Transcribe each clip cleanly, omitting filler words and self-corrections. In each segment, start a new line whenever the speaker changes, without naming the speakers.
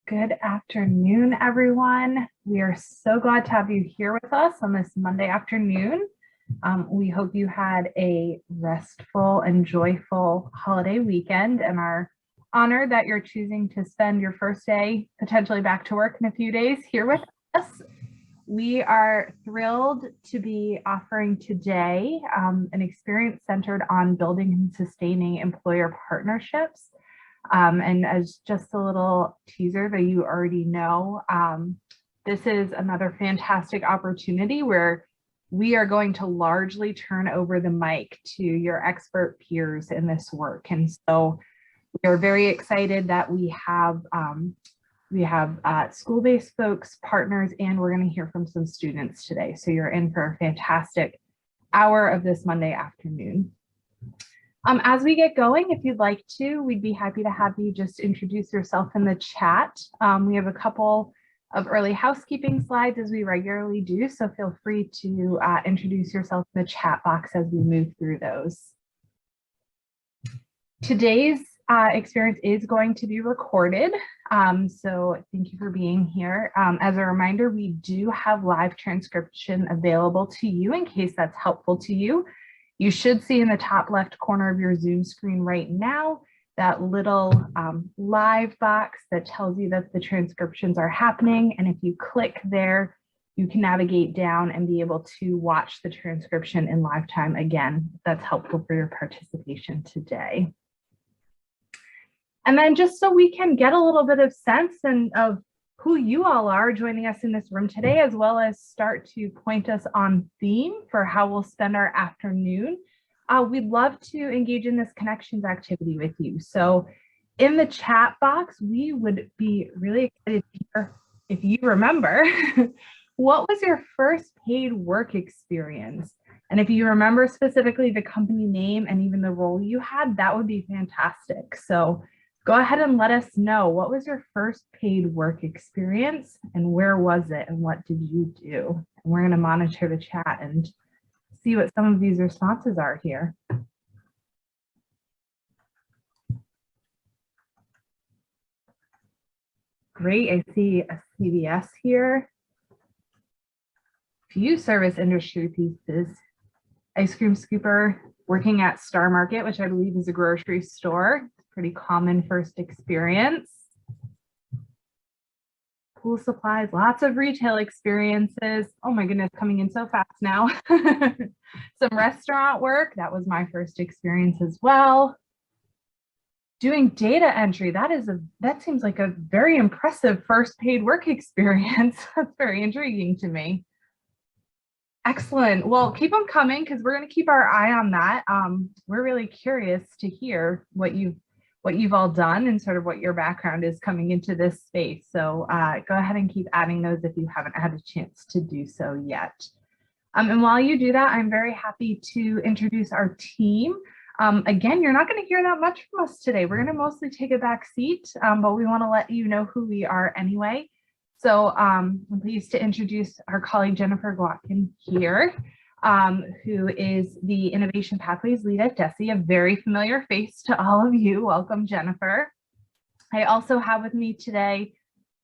Good afternoon, everyone. We are so glad to have you here with us on this Monday afternoon. We hope you had a restful and joyful holiday weekend and are honored that you're choosing to spend your first day, potentially back to work in a few days, here with us. We are thrilled to be offering today an experience centered on building and sustaining employer partnerships. And as just a little teaser that you already know, this is another fantastic opportunity where we are going to largely turn over the mic to your expert peers in this work. And so we are very excited that we have school-based folks, partners, and we're going to hear from some students today. So you're in for a fantastic hour of this Monday afternoon. As we get going, if you'd like to, we'd be happy to have you just introduce yourself in the chat. We have a couple of early housekeeping slides as we regularly do, so feel free to introduce yourself in the chat box as we move through those. Today's experience is going to be recorded, so thank you for being here. As a reminder, we do have live transcription available to you in case that's helpful to you. You should see in the top left corner of your Zoom screen right now that little live box that tells you that the transcriptions are happening. And if you click there, you can navigate down and be able to watch the transcription in live time again. That's helpful for your participation today. And then just so we can get a little bit of sense of who you all are joining us in this room today, as well as start to point us on theme for how we'll spend our afternoon. We'd love to engage in this connections activity with you. So in the chat box, we would be really excited to hear if you remember, what was your first paid work experience? And if you remember specifically the company name and even the role you had, that would be fantastic. So go ahead and let us know, what was your first paid work experience and where was it and what did you do? And we're going to monitor the chat and see what some of these responses are here. Great, I see a CVS here. Few service industry pieces. Ice cream scooper, working at Star Market, which I believe is a grocery store. Pretty common first experience. Pool supplies, lots of retail experiences. Oh my goodness, coming in so fast now. Some restaurant work, that was my first experience as well. Doing data entry, that seems like a very impressive first paid work experience. That's very intriguing to me. Excellent. Well, keep them coming because we're going to keep our eye on that. We're really curious to hear what you've all done and sort of what your background is coming into this space. So go ahead and keep adding those if you haven't had a chance to do so yet. And while you do that, I'm very happy to introduce our team. Again, you're not going to hear that much from us today. We're going to mostly take a back seat, but we want to let you know who we are anyway. So I'm pleased to introduce our colleague Jennifer Gwatkin here, who is the Innovation Pathways lead at DESE, a very familiar face to all of you. Welcome, Jennifer. I also have with me today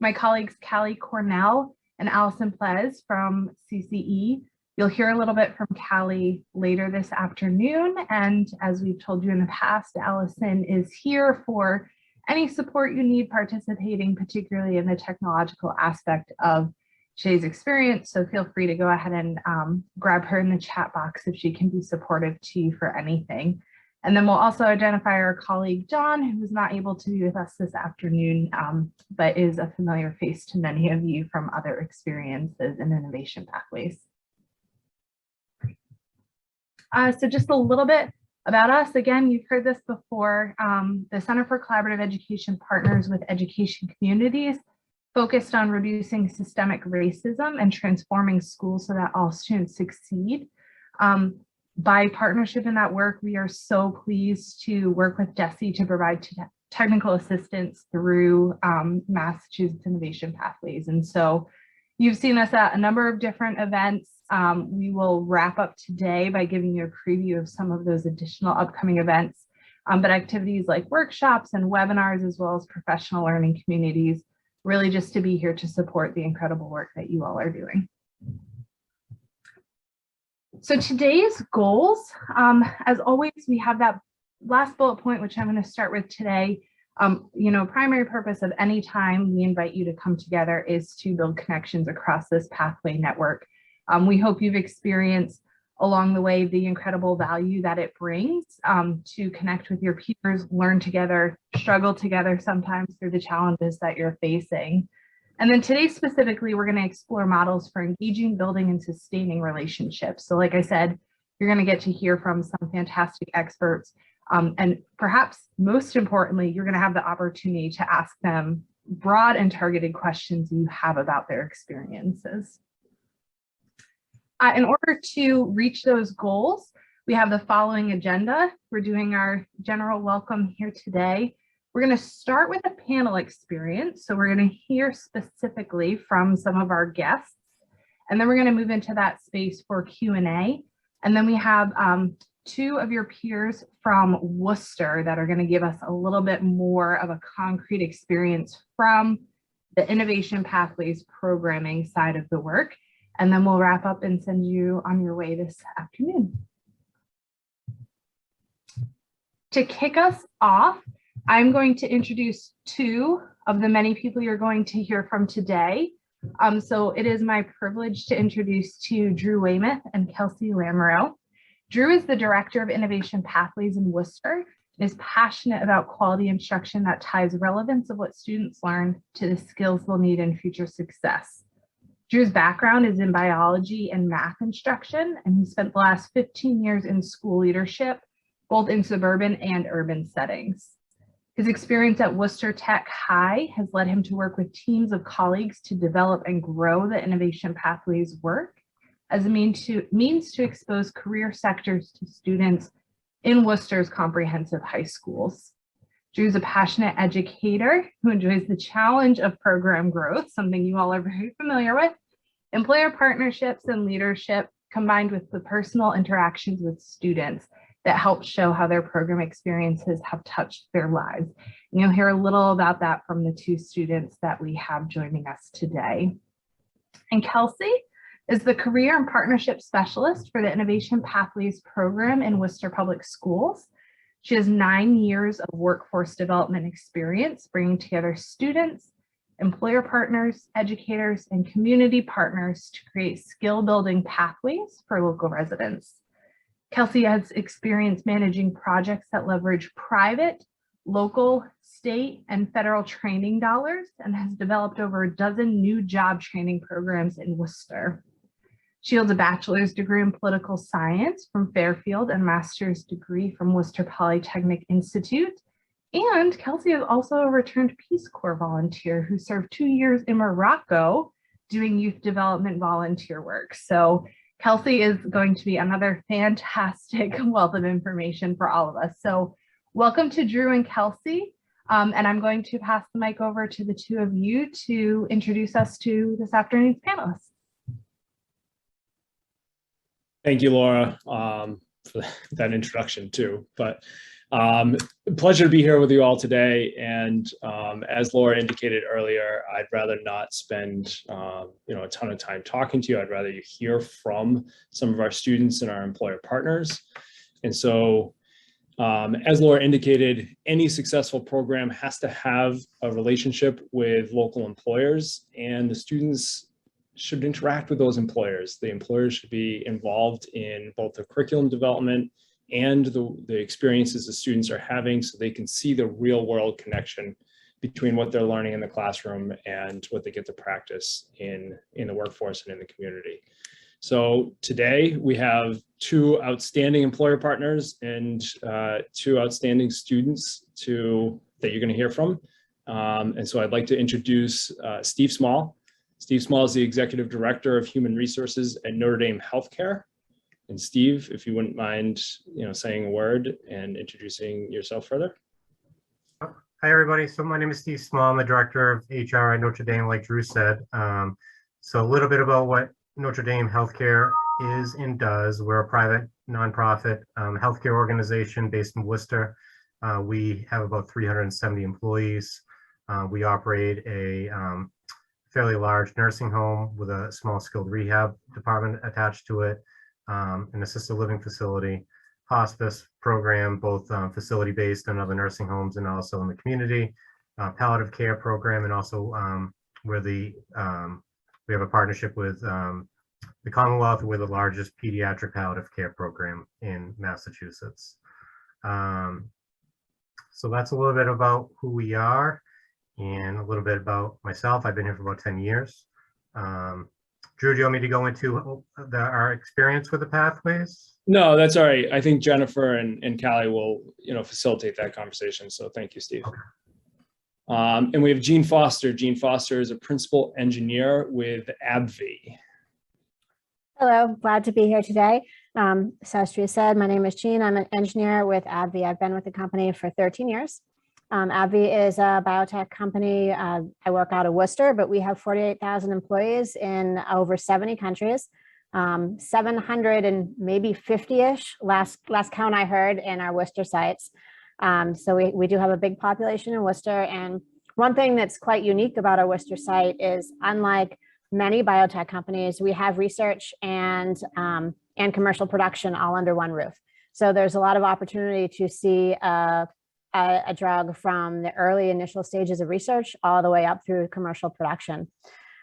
my colleagues Callie Cornell and Allison Plez from CCE. You'll hear a little bit from Callie later this afternoon, and as we've told you in the past, Allison is here for any support you need participating, particularly in the technological aspect of today's experience. So feel free to go ahead and grab her in the chat box if she can be supportive to you for anything. And then we'll also identify our colleague, John, who was not able to be with us this afternoon, but is a familiar face to many of you from other experiences in Innovation Pathways. So just a little bit about us. Again, you've heard this before. The Center for Collaborative Education partners with education communities focused on reducing systemic racism and transforming schools so that all students succeed. By partnership in that work, we are so pleased to work with DESE to provide technical assistance through Massachusetts Innovation Pathways. And so you've seen us at a number of different events. We will wrap up today by giving you a preview of some of those additional upcoming events, but activities like workshops and webinars, as well as professional learning communities really just to be here to support the incredible work that you all are doing. So today's goals, as always, we have that last bullet point, which I'm going to start with today. Primary purpose of any time we invite you to come together is to build connections across this pathway network. We hope you've experienced along the way the incredible value that it brings to connect with your peers, learn together, struggle together sometimes through the challenges that you're facing. And then today specifically, we're going to explore models for engaging, building, and sustaining relationships. So like I said, you're going to get to hear from some fantastic experts. And perhaps most importantly, you're going to have the opportunity to ask them broad and targeted questions you have about their experiences. In order to reach those goals, we have the following agenda. We're doing our general welcome here today. We're going to start with a panel experience. So we're going to hear specifically from some of our guests, and then we're going to move into that space for Q&A. And then we have two of your peers from Worcester that are going to give us a little bit more of a concrete experience from the Innovation Pathways programming side of the work. And then we'll wrap up and send you on your way this afternoon. To kick us off, I'm going to introduce two of the many people you're going to hear from today. So it is my privilege to introduce to you Drew Weymouth and Kelsey Lamarrell. Drew is the Director of Innovation Pathways in Worcester and is passionate about quality instruction that ties relevance of what students learn to the skills they'll need in future success. Drew's background is in biology and math instruction, and he spent the last 15 years in school leadership, both in suburban and urban settings. His experience at Worcester Tech High has led him to work with teams of colleagues to develop and grow the Innovation Pathways work as a means to expose career sectors to students in Worcester's comprehensive high schools. Drew's a passionate educator who enjoys the challenge of program growth, something you all are very familiar with, employer partnerships and leadership, combined with the personal interactions with students that help show how their program experiences have touched their lives. And you'll hear a little about that from the two students that we have joining us today. And Kelsey is the Career and Partnership Specialist for the Innovation Pathways program in Worcester Public Schools. She has 9 years of workforce development experience, bringing together students, employer partners, educators, and community partners to create skill-building pathways for local residents. Kelsey has experience managing projects that leverage private, local, state, and federal training dollars and has developed over a dozen new job training programs in Worcester. She holds a bachelor's degree in political science from Fairfield and a master's degree from Worcester Polytechnic Institute. And Kelsey is also a returned Peace Corps volunteer who served 2 years in Morocco doing youth development volunteer work. So Kelsey is going to be another fantastic wealth of information for all of us. So welcome to Drew and Kelsey. And I'm going to pass the mic over to the two of you to introduce us to this afternoon's panelists.
Thank you, Laura, for that introduction too. But pleasure to be here with you all today. And as Laura indicated earlier, I'd rather not spend a ton of time talking to you. I'd rather you hear from some of our students and our employer partners. And so, as Laura indicated, any successful program has to have a relationship with local employers, and the students should interact with those employers. The employers should be involved in both the curriculum development and the experiences the students are having, so they can see the real world connection between what they're learning in the classroom and what they get to practice in the workforce and in the community. So today we have two outstanding employer partners and two outstanding students that you're going to hear from. And so I'd like to introduce Steve Small. Steve Small is the Executive Director of Human Resources at Notre Dame Healthcare. And Steve, if you wouldn't mind, saying a word and introducing yourself further.
Hi, everybody. So my name is Steve Small. I'm the Director of HR at Notre Dame, like Drew said. So a little bit about what Notre Dame Healthcare is and does. We're a private nonprofit healthcare organization based in Worcester. We have about 370 employees. We operate a fairly large nursing home with a small skilled rehab department attached to it, an assisted living facility, hospice program, both facility-based and other nursing homes and also in the community, palliative care program, and also where we have a partnership with the Commonwealth. We're the largest pediatric palliative care program in Massachusetts. So that's a little bit about who we are and a little bit about myself. I've been here for about 10 years. Drew, do you want me to go into our experience with the pathways?
No, that's all right. I think Jennifer and Callie will, facilitate that conversation. So thank you, Steve.
Okay.
And we have Gene Foster. Gene Foster is a principal engineer with AbbVie.
Hello, glad to be here today. As Drew said, my name is Jean. I'm an engineer with AbbVie. I've been with the company for 13 years. AbbVie is a biotech company. I work out of Worcester, but we have 48,000 employees in over 70 countries. 700 and maybe 50-ish, last count I heard, in our Worcester sites. So we do have a big population in Worcester. And one thing that's quite unique about our Worcester site is, unlike many biotech companies, we have research and commercial production all under one roof. So there's a lot of opportunity to see a drug from the early initial stages of research all the way up through commercial production.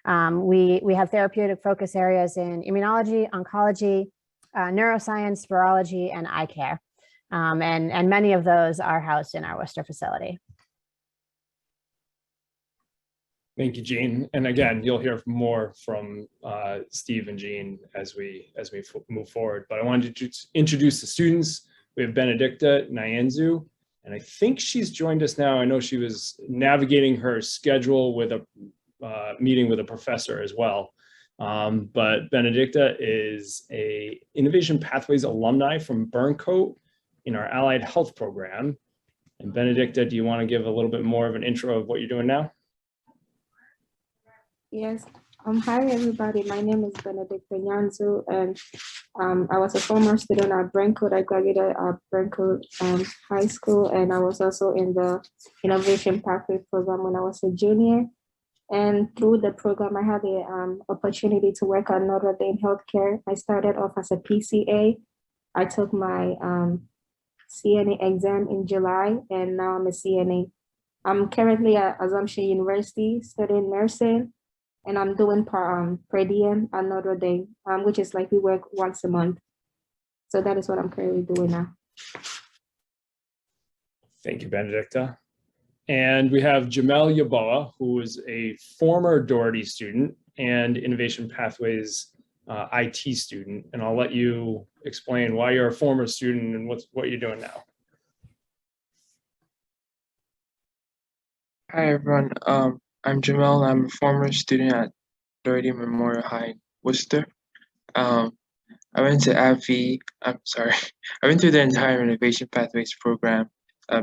We have therapeutic focus areas in immunology, oncology, neuroscience, virology, and eye care. And many of those are housed in our Worcester facility.
Thank you, Jean. And again, you'll hear more from Steve and Jean as we move forward. But I wanted to introduce the students. We have Benedicta Nyanzu, and I think she's joined us now. I know she was navigating her schedule with a meeting with a professor as well. But Benedicta is a Innovation Pathways alumni from Burncoat in our Allied Health program. And Benedicta, do you want to give a little bit more of an intro of what you're doing now?
Yes. Hi, everybody. My name is Benedicta Nyanzu, and I was a former student at Burncoat. I graduated at Burncoat High School, and I was also in the Innovation Pathway program when I was a junior. And through the program, I had the opportunity to work at Notre Dame Healthcare. I started off as a PCA. I took my CNA exam in July, and now I'm a CNA. I'm currently at Assumption University studying nursing, and I'm doing per diem at Notre Dame, which is like we work once a month. So that is what I'm currently doing now.
Thank you, Benedicta. And we have Jamel Yaboa, who is a former Doherty student and Innovation Pathways IT student. And I'll let you explain why you're a former student and what you're doing now.
Hi, everyone. I'm Jamel. I'm a former student at Doherty Memorial High, Worcester. I went to AbbVie. I went through the entire Innovation Pathways program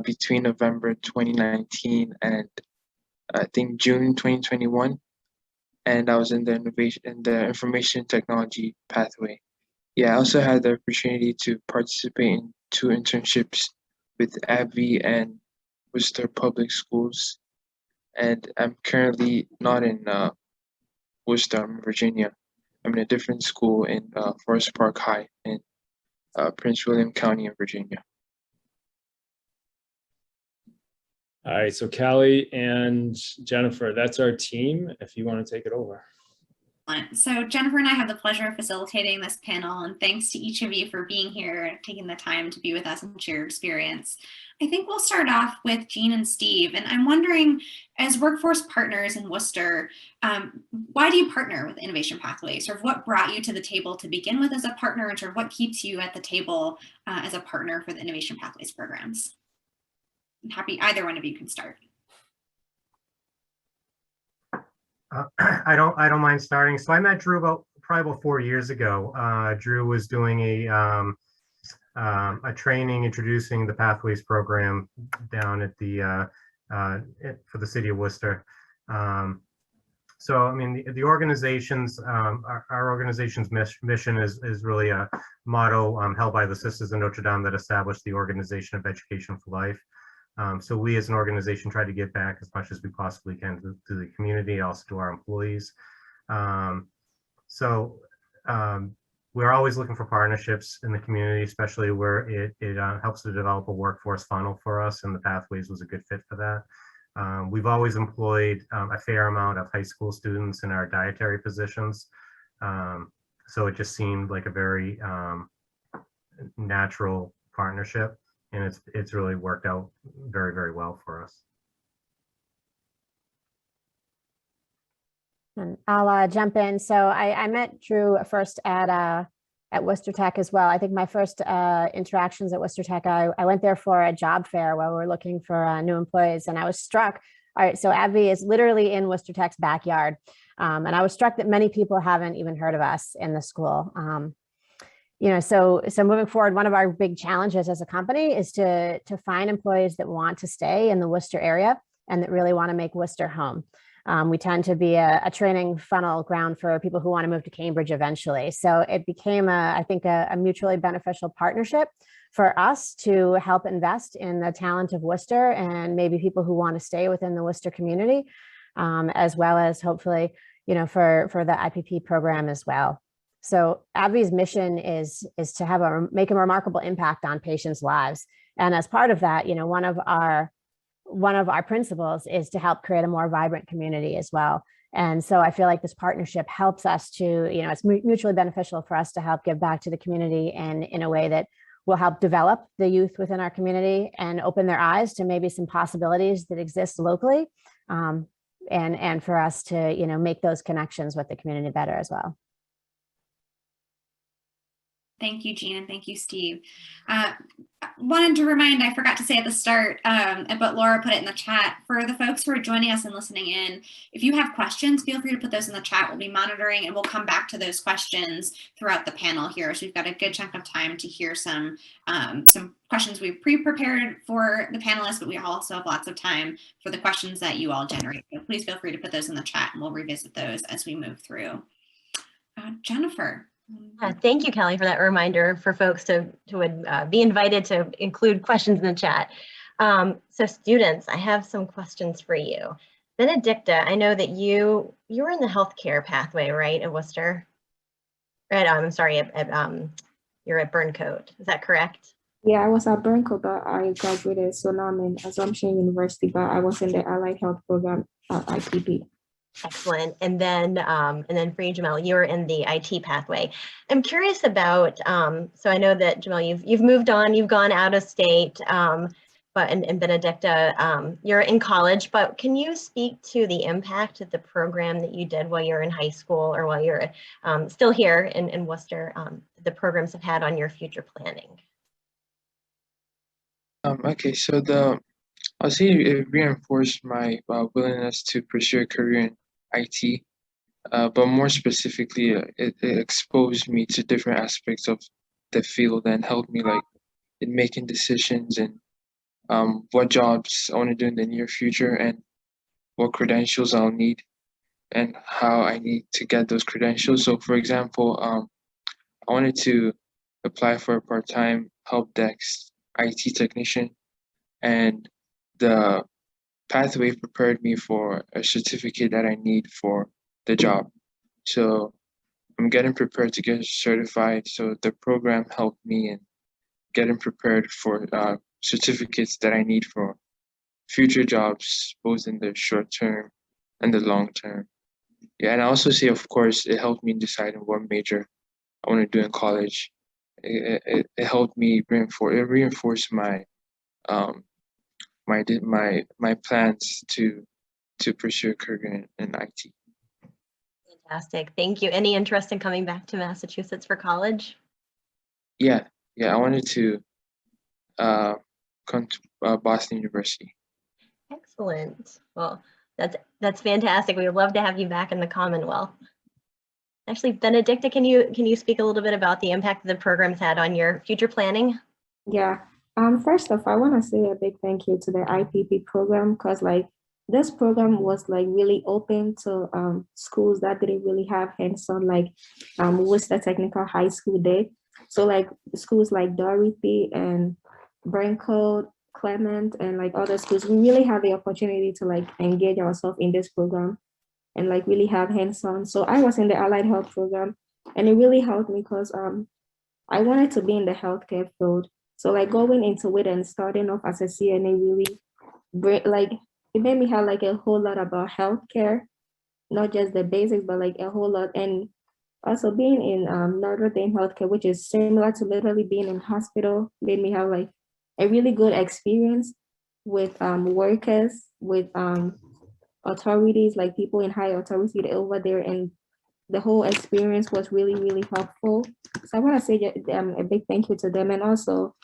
between November 2019 and I think June 2021. And I was in the information technology pathway. Yeah, I also had the opportunity to participate in 2 internships with AbbVie and Worcester Public Schools. And I'm currently not in Worcester, I'm in Virginia. I'm in a different school in Forest Park High in Prince William County in Virginia.
All right, so Callie and Jennifer, that's our team. If you want to take it over.
So Jennifer and I have the pleasure of facilitating this panel, and thanks to each of you for being here and taking the time to be with us and share your experience. I think we'll start off with Jean and Steve, and I'm wondering, as workforce partners in Worcester, why do you partner with Innovation Pathways? Sort of what brought you to the table to begin with as a partner, and sort of what keeps you at the table as a partner for the Innovation Pathways programs? I'm happy either one of you can start.
I don't mind starting. So I met Drew probably about 4 years ago. Drew was doing a training introducing the Pathways program down at the for the city of Worcester. So I mean the organization's our organization's mission is really a motto held by the Sisters of Notre Dame that established the Organization of Education for Life. So we as an organization try to give back as much as we possibly can to the community, also to our employees. We're always looking for partnerships in the community, especially where it helps to develop a workforce funnel for us, and the Pathways was a good fit for that. We've always employed a fair amount of high school students in our dietary positions. So it just seemed like a very natural partnership, and it's really worked out very, very well for us.
And I'll jump in. So I met Drew first at Worcester Tech as well. I think my first interactions at Worcester Tech, I went there for a job fair while we were looking for new employees, and I was struck. All right, so AbbVie is literally in Worcester Tech's backyard, and I was struck that many people haven't even heard of us in the school. So moving forward, one of our big challenges as a company is to find employees that want to stay in the Worcester area and that really want to make Worcester home. We tend to be a training funnel ground for people who want to move to Cambridge eventually. So it became, I think, a mutually beneficial partnership for us to help invest in the talent of Worcester and maybe people who want to stay within the Worcester community, as well as hopefully, for the IPP program as well. So AbbVie's mission is to make a remarkable impact on patients' lives. And as part of that, one of our principles is to help create a more vibrant community as well. And so I feel like this partnership helps us to, it's mutually beneficial for us to help give back to the community and in a way that will help develop the youth within our community and open their eyes to maybe some possibilities that exist locally. And for us to, make those connections with the community better as well.
Thank you, Jean, and thank you, Steve. Wanted to remind, I forgot to say at the start, but Laura put it in the chat. For the folks who are joining us and listening in, if you have questions, feel free to put those in the chat. We'll be monitoring and we'll come back to those questions throughout the panel here. So we've got a good chunk of time to hear some questions we've pre-prepared for the panelists, but we also have lots of time for the questions that you all generate. So please feel free to put those in the chat and we'll revisit those as we move through. Jennifer.
Thank you, Kelly, for that reminder for folks to be invited to include questions in the chat. So students, I have some questions for you. Benedicta, I know that you were in the healthcare pathway, right, at Worcester? I'm sorry, you're at Burncoat, is that correct?
Yeah, I was at Burncoat, but I graduated, so now I'm in Assumption University, but I was in the Allied Health Program at IPP.
Excellent. And then for you, Jamel, you're in the IT pathway. I'm curious about, so I know that Jamel, you've moved on, you've gone out of state, but in Benedicta, you're in college, but can you speak to the impact of the program that you did while you're in high school or while you're still here in Worcester, the programs have had on your future planning?
Okay, so I'll say it reinforced my willingness to pursue a career in IT, but more specifically, it exposed me to different aspects of the field and helped me in making decisions and what jobs I want to do in the near future and what credentials I'll need and how I need to get those credentials. So for example, I wanted to apply for a part-time help desk IT technician, and the pathway prepared me for a certificate that I need for the job. So I'm getting prepared to get certified. So the program helped me in getting prepared for certificates that I need for future jobs, both in the short term and the long term. Yeah, and I also say, of course, it helped me in deciding what major I want to do in college. It helped me reinforce my my plans to pursue a career in IT.
Fantastic, thank you. Any interest in coming back to Massachusetts for college?
Yeah, I wanted to come to Boston University.
Excellent. Well, that's fantastic. We would love to have you back in the Commonwealth. Actually, Benedicta, can you speak a little bit about the impact the program's had on your future planning?
Yeah. First off, I want to say a big thank you to the IPP program, because this program was really open to schools that didn't really have hands-on Worcester Technical High School did. So schools like Dorothy and Burncoat, Clement and like other schools, we really have the opportunity to like engage ourselves in this program and like really have hands-on. So I was in the allied health program, and it really helped me because I wanted to be in the healthcare field. So like going into it and starting off as a CNA really like it made me have like a whole lot about healthcare, not just the basics, but like a whole lot. And also being in Notre Dame healthcare, which is similar to literally being in hospital, made me have like a really good experience with workers, with authorities, like people in high authority over there. And the whole experience was really, really helpful. So I want to say a big thank you to them. And also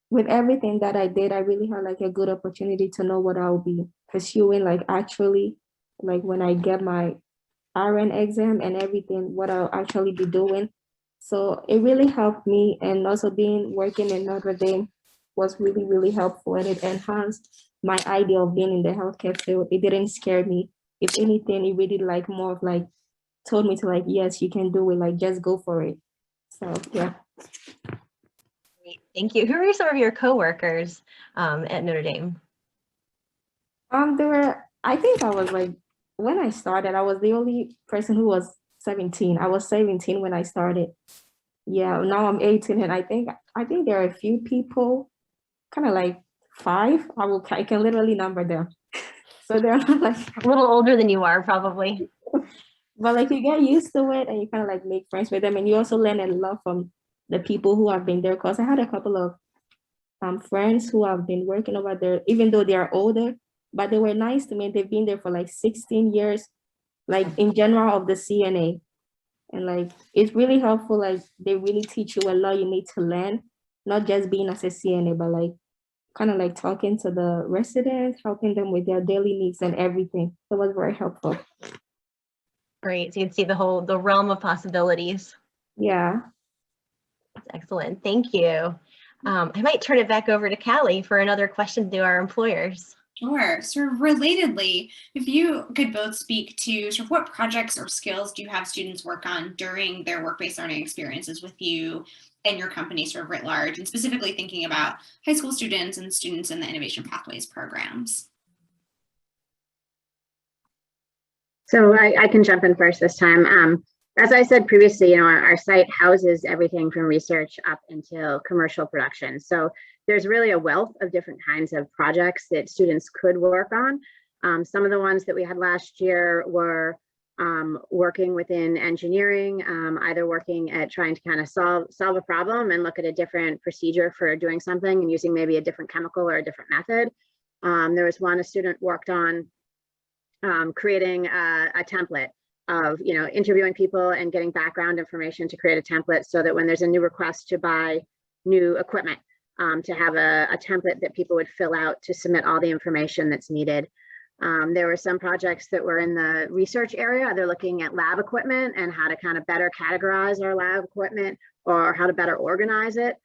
with everything that I did, I really had like a good opportunity to know what I'll be pursuing, like actually, like when I get my RN exam and everything, what I'll actually be doing. So it really helped me. And also working in Notre Dame was really, really helpful, and it enhanced my idea of being in the healthcare field. It didn't scare me. If anything, it really like more of like told me to like, yes, you can do it, like just go for it. So yeah.
Great, thank you. Who are some of your coworkers at Notre Dame?
I think I was like, when I started, I was the only person who was 17. I was 17 when I started. Yeah, now I'm 18, and I think there are a few people, kind of like 5. I can literally number them. So they're not like
A little older than you are, probably.
but like you get used to it, and you kind of like make friends with them, and you also learn a lot from the people who have been there. Because I had a couple of friends who have been working over there, even though they are older, but they were nice to me. They've been there for like 16 years, like in general of the CNA. And like, it's really helpful. Like they really teach you a lot you need to learn, not just being as a CNA, but like kind of like talking to the residents, helping them with their daily needs and everything. It was very helpful.
Great, so you can see the realm of possibilities.
Yeah.
That's excellent, thank you. I might turn it back over to Callie for another question to our employers.
Sure. Sort of relatedly, if you could both speak to sort of what projects or skills do you have students work on during their work-based learning experiences with you and your company sort of writ large, and specifically thinking about high school students and students in the Innovation Pathways programs.
So I can jump in first this time. As I said previously, our site houses everything from research up until commercial production. So there's really a wealth of different kinds of projects that students could work on. Some of the ones that we had last year were working within engineering, either working at trying to kind of solve a problem and look at a different procedure for doing something and using maybe a different chemical or a different method. There was one a student worked on creating a template of interviewing people and getting background information to create a template so that when there's a new request to buy new equipment, to have a template that people would fill out to submit all the information that's needed. There were some projects that were in the research area. They're looking at lab equipment and how to kind of better categorize our lab equipment or how to better organize it,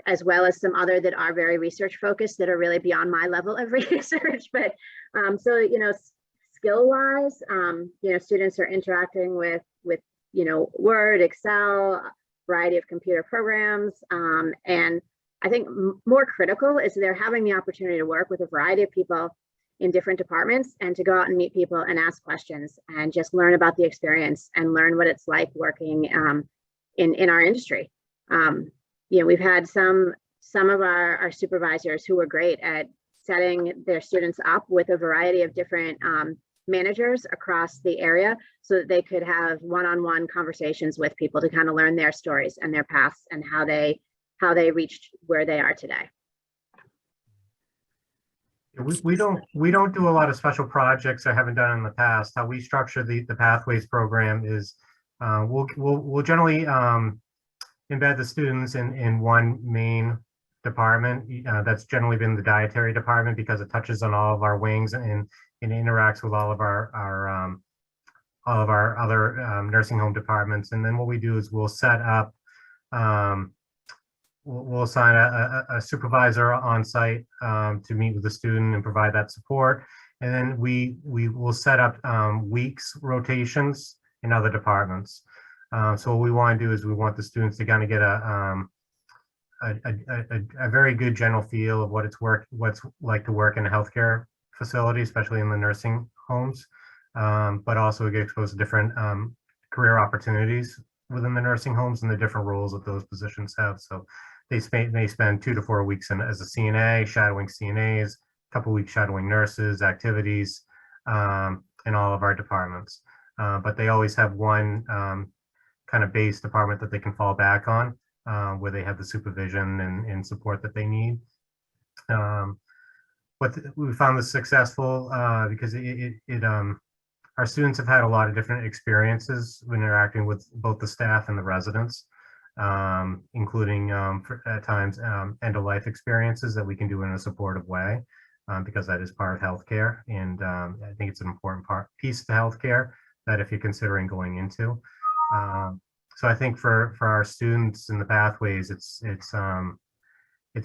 as well as some other that are very research focused that are really beyond my level of research. But so, skill wise, students are interacting with Word, Excel, variety of computer programs. And I think more critical is they're having the opportunity to work with a variety of people in different departments and to go out and meet people and ask questions and just learn about the experience and learn what it's like working in our industry. We've had some of our supervisors who were great at setting their students up with a variety of different managers across the area so that they could have one-on-one conversations with people to kind of learn their stories and their paths and how they reached where they are today.
We don't do a lot of special projects I haven't done in the past. How we structure the Pathways program is we'll generally embed the students in one main department. That's generally been the dietary department because it touches on all of our wings and interacts with all of our other nursing home departments. And then what we do is we'll set up, we'll assign a supervisor on site to meet with the student and provide that support. And then we will set up weeks rotations in other departments. So what we want to do is we want the students to kind of get a very good general feel of what's like to work in a healthcare facility, especially in the nursing homes. But also get exposed to different career opportunities within the nursing homes and the different roles that those positions have. So they may spend 2 to 4 weeks as a CNA, shadowing CNAs, a couple weeks shadowing nurses, activities, in all of our departments. But they always have one kind of base department that they can fall back on, where they have the supervision and support that they need. But we found this successful because our students have had a lot of different experiences when interacting with both the staff and the residents, including at times end-of-life experiences that we can do in a supportive way, because that is part of healthcare. And I think it's an important piece of healthcare that if you're considering going into. So I think for our students in the pathways, it's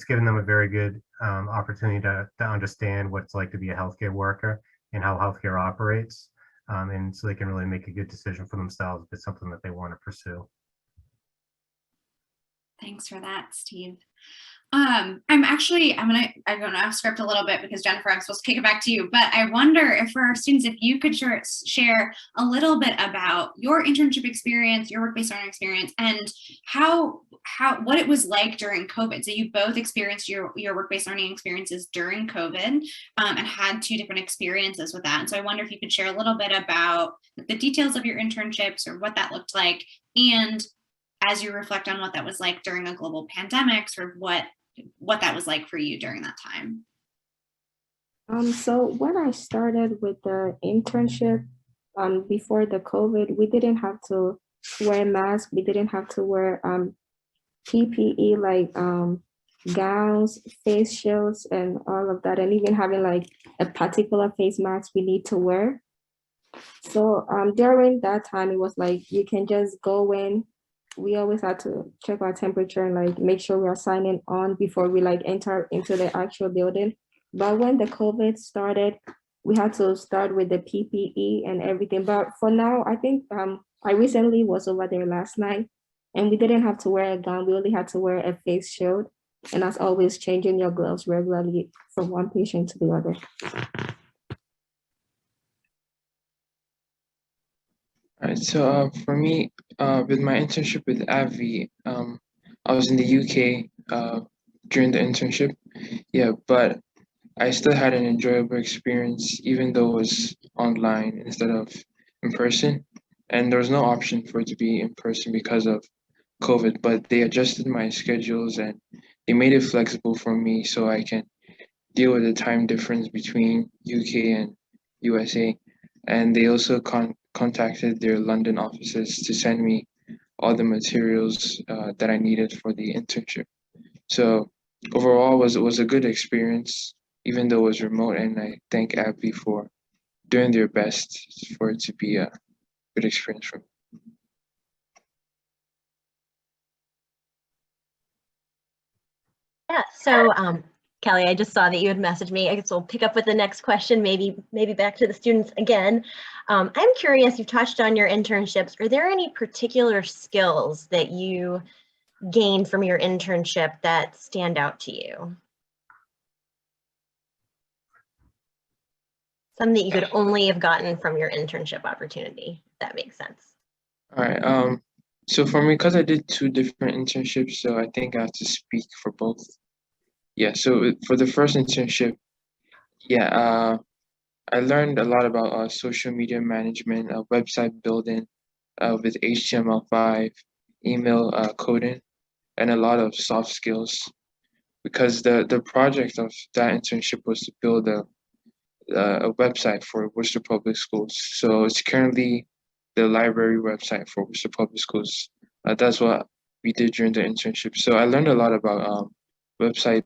given them a very good opportunity to understand what it's like to be a healthcare worker and how healthcare operates. And so they can really make a good decision for themselves if it's something that they want to pursue.
Thanks for that, Steve. I'm going to script a little bit because Jennifer, I'm supposed to kick it back to you, but I wonder if for our students, if you could share a little bit about your internship experience, your work-based learning experience, and what it was like during COVID. So you both experienced your work-based learning experiences during COVID and had 2 different experiences with that. And so I wonder if you could share a little bit about the details of your internships or what that looked like, and as you reflect on what that was like during a global pandemic, sort of what that was like for you during that time.
So when I started with the internship, before the COVID, we didn't have to wear masks. We didn't have to wear PPE like gowns, face shields, and all of that, and even having like a particular face mask we need to wear. So during that time, it was like you can just go in. We always had to check our temperature and like make sure we are signing on before we like enter into the actual building. But when the COVID started, we had to start with the PPE and everything. But for now, I think I recently was over there last night and we didn't have to wear a gown. We only had to wear a face shield. And as always, changing your gloves regularly from one patient to the other.
All right, so for me, with my internship with AbbVie, I was in the UK during the internship. Yeah, but I still had an enjoyable experience, even though it was online instead of in person. And there was no option for it to be in person because of COVID, but they adjusted my schedules and they made it flexible for me so I can deal with the time difference between UK and USA. And they also contacted their London offices to send me all the materials that I needed for the internship. So overall, it was a good experience, even though it was remote. And I thank AbbVie for doing their best for it to be a good experience for me.
Yeah, so Kelly, I just saw that you had messaged me. I guess we'll pick up with the next question, maybe back to the students again. I'm curious, you touched on your internships. Are there any particular skills that you gained from your internship that stand out to you? Some that you could only have gotten from your internship opportunity, if that makes sense.
All right. So for me, because I did 2 different internships, so I think I have to speak for both. Yeah, so for the first internship, yeah, I learned a lot about social media management, website building with HTML5, email coding, and a lot of soft skills. Because the project of that internship was to build a website for Worcester Public Schools. So it's currently the library website for Worcester Public Schools. That's what we did during the internship. So I learned a lot about website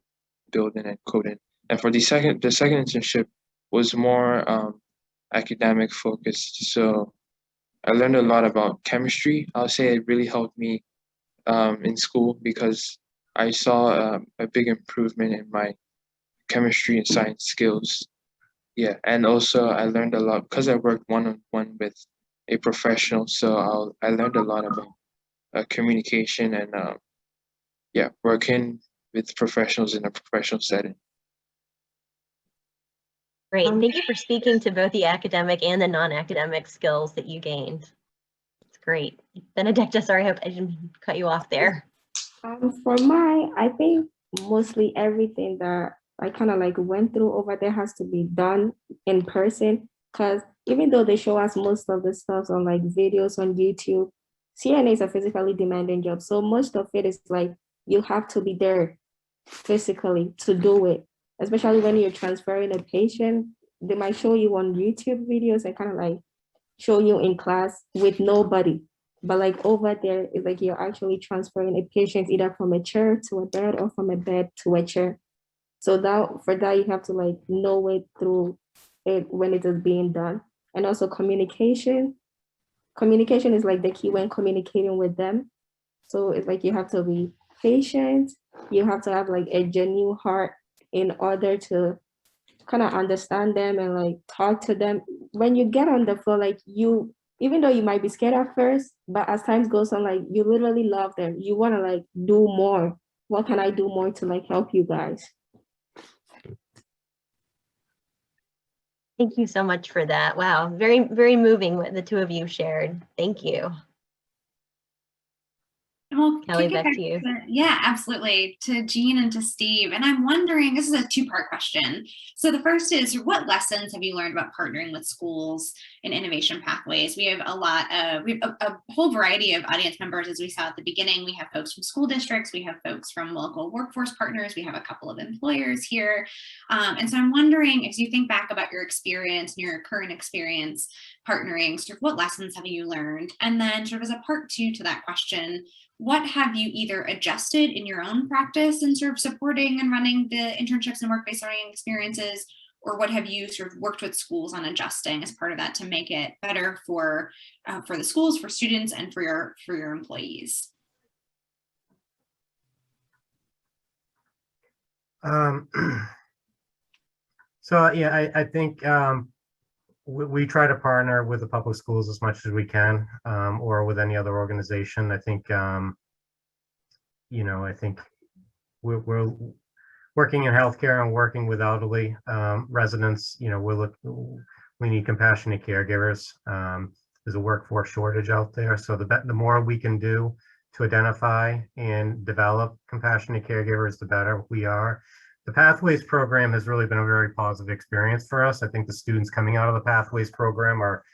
building and coding. And for the second internship was more academic focused. So I learned a lot about chemistry. I'll say it really helped me in school because I saw a big improvement in my chemistry and science skills. Yeah, and also I learned a lot because I worked one-on-one with a professional. So I learned a lot about communication and yeah, working with professionals in a professional setting.
Great. Thank you for speaking to both the academic and the non-academic skills that you gained. It's great. Benedicta, sorry, I hope I didn't cut you off there.
For I think mostly everything that I kind of like went through over there has to be done in person, because even though they show us most of the stuff on like videos on YouTube, CNA is a physically demanding job. So most of it is like you have to be there physically to do it, especially when you're transferring a patient. They might show you on YouTube videos and kind of like show you in class with nobody. But like over there, it's like you're actually transferring a patient either from a chair to a bed or from a bed to a chair. So for that, you have to like know it through it when it is being done. And also communication. Communication is like the key when communicating with them. So it's like you have to be patient. You have to have like a genuine heart in order to kind of understand them and like talk to them. When you get on the floor, like even though you might be scared at first, but as time goes on, like you literally love them. You want to like do more. What can I do more to like help you guys?
Thank you so much for that. Wow, very, very moving what the two of you shared. Thank you.
Well,
Kelly, back to you.
Yeah, absolutely. To Jean and to Steve. And I'm wondering, this is a two-part question. So the first is, what lessons have you learned about partnering with schools in innovation pathways? We have a whole variety of audience members, as we saw at the beginning. We have folks from school districts, we have folks from local workforce partners, we have a couple of employers here. And so I'm wondering, as you think back about your experience and your current experience partnering, sort of what lessons have you learned? And then sort of as a part two to that question, what have you either adjusted in your own practice in sort of supporting and running the internships and work-based learning experiences, or what have you sort of worked with schools on adjusting as part of that to make it better for the schools, for students, and for your employees?
So yeah, I think we try to partner with the public schools as much as we can, or with any other organization. I think, I think we're working in healthcare and working with elderly residents. We need compassionate caregivers. There's a workforce shortage out there. So the more we can do to identify and develop compassionate caregivers, the better we are. The Pathways program has really been a very positive experience for us. I think the students coming out of the Pathways program are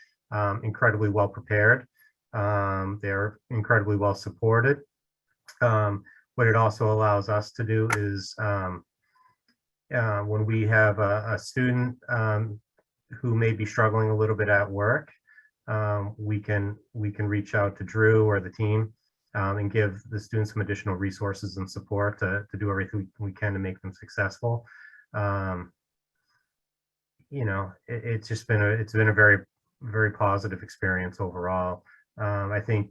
incredibly well prepared. They're incredibly well supported. What it also allows us to do is when we have a student who may be struggling a little bit at work, we can reach out to Drew or the team and give the students some additional resources and support to do everything we can to make them successful. It's been a very, very positive experience overall. I think